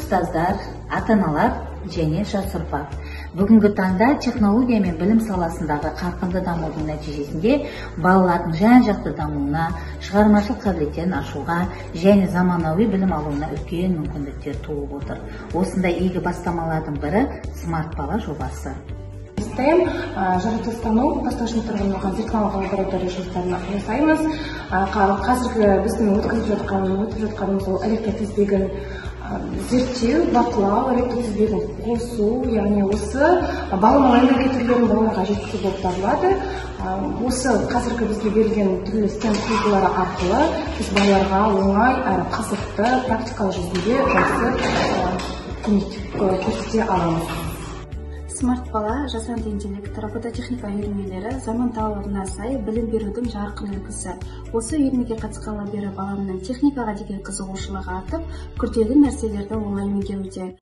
устаздар, ата-аналар және жас ұрпақ. Бүгінгі таңда технология мен білім саласындағы қарқынды дамудың нәтижесінде балалардың жан-жақты дамуына, шығармашылық қабілеттерін ашуға және заманауи білім алуына үлкен мүмкіндіктер туып отыр. Осындай игі бастамалардың бірі Смарт бала жобасы. STEM жаратылыстану бастаушылық тұрғынға зертханалық лаборатория жұмыстарын жасаймыз. Қазіргі біздің өтіп жатқанымыз ол электротізбегін зерттеу, бақылау, электротізбегін қосу, яғни осы баламалы энергия түрлерін балаларға жеткізу болып табылады. Осы қазіргі бізге берілген түрлі STEM құрылғылары арқылы біз балаларға оңай әрі қызықты практикалық жүзінде көмек көрсете аламыз. Смарт бала, жасанды интеллект, робототехника үйірмелері заман талабына сай білім берудің жарқын үлгісі. Осы үйірмеге қатысқалы бері баламның техникаға деген қызығушылығы артып, күрделі нәрселерді оңай меңгеруде.